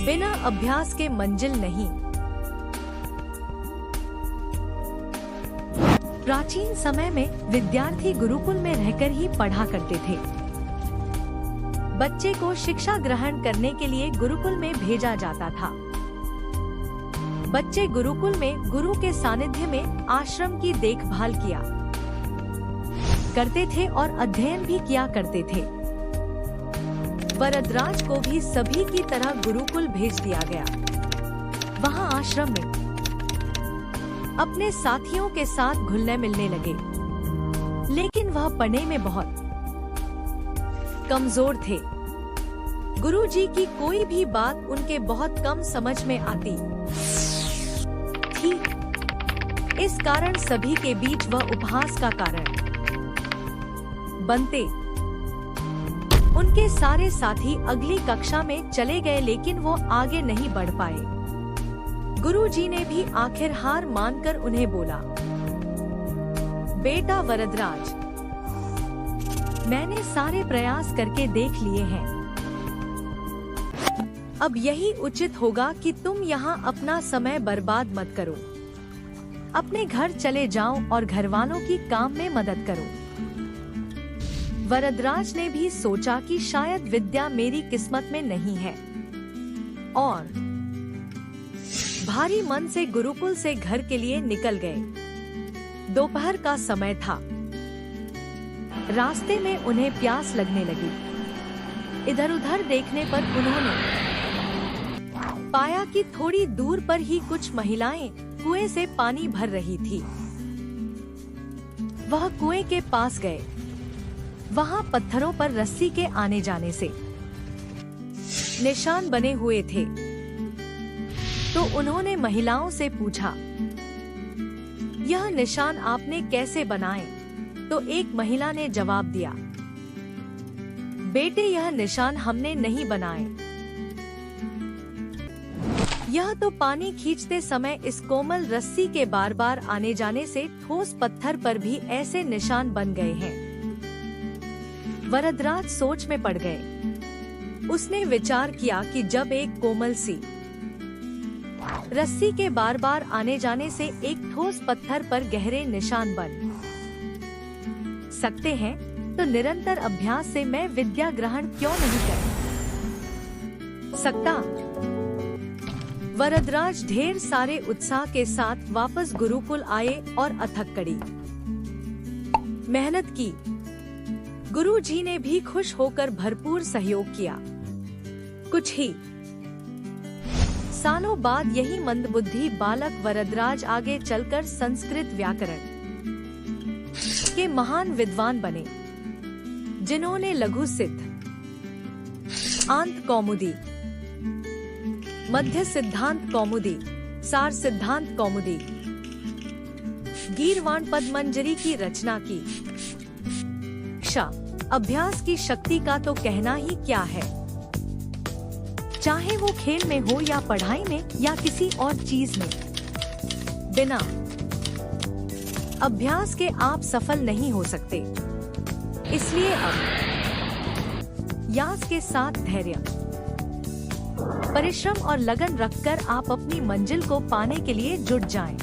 बिना अभ्यास के मंजिल नहीं। प्राचीन समय में विद्यार्थी गुरुकुल में रहकर ही पढ़ा करते थे। बच्चे को शिक्षा ग्रहण करने के लिए गुरुकुल में भेजा जाता था। बच्चे गुरुकुल में गुरु के सानिध्य में आश्रम की देखभाल किया करते थे और अध्ययन भी किया करते थे। वरदराज को भी सभी की तरह गुरुकुल भेज दिया गया। वहाँ आश्रम में अपने साथियों के साथ घुलने मिलने लगे, लेकिन वह पढ़ने में बहुत कमजोर थे। गुरुजी की कोई भी बात उनके बहुत कम समझ में आती थी। इस कारण सभी के बीच वह उपहास का कारण बनते। उनके सारे साथी अगली कक्षा में चले गए, लेकिन वो आगे नहीं बढ़ पाए। गुरुजी ने भी आखिर हार मानकर उन्हें बोला, बेटा वरदराज, मैंने सारे प्रयास करके देख लिए हैं। अब यही उचित होगा कि तुम यहाँ अपना समय बर्बाद मत करो। अपने घर चले जाओ और घरवालों की काम में मदद करो। वरदराज ने भी सोचा कि शायद विद्या मेरी किस्मत में नहीं है, और भारी मन से गुरुकुल से घर के लिए निकल गए। दोपहर का समय था। रास्ते में उन्हें प्यास लगने लगी। इधर उधर देखने पर उन्होंने पाया कि थोड़ी दूर पर ही कुछ महिलाएं कुएं से पानी भर रही थी। वह कुएं के पास गए। वहाँ पत्थरों पर रस्सी के आने जाने से निशान बने हुए थे। तो उन्होंने महिलाओं से पूछा, यह निशान आपने कैसे बनाए? तो एक महिला ने जवाब दिया, बेटे, यह निशान हमने नहीं बनाए। यह तो पानी खींचते समय इस कोमल रस्सी के बार बार आने जाने से ठोस पत्थर पर भी ऐसे निशान बन गए हैं। वरदराज सोच में पड़ गए। उसने विचार किया कि जब एक कोमल सी रस्सी के बार बार आने जाने से एक ठोस पत्थर पर गहरे निशान बन सकते हैं, तो निरंतर अभ्यास से मैं विद्या ग्रहण क्यों नहीं कर सकता? वरदराज ढेर सारे उत्साह के साथ वापस गुरुकुल आए और अथक कड़ी मेहनत की। गुरुजी ने भी खुश होकर भरपूर सहयोग किया। कुछ ही सालों बाद यही मंदबुद्धि बालक वरदराज आगे चलकर संस्कृत व्याकरण के महान विद्वान बने, जिन्होंने लघु सिद्ध, आंत कौमुदी, मध्य सिद्धांत कौमुदी, सार सिद्धांत कौमुदी, गीरवाण पद्मंजरी की रचना की। अभ्यास की शक्ति का तो कहना ही क्या है। चाहे वो खेल में हो या पढ़ाई में या किसी और चीज में, बिना अभ्यास के आप सफल नहीं हो सकते। इसलिए अभ्यास के साथ धैर्य, परिश्रम और लगन रखकर आप अपनी मंजिल को पाने के लिए जुट जाएं।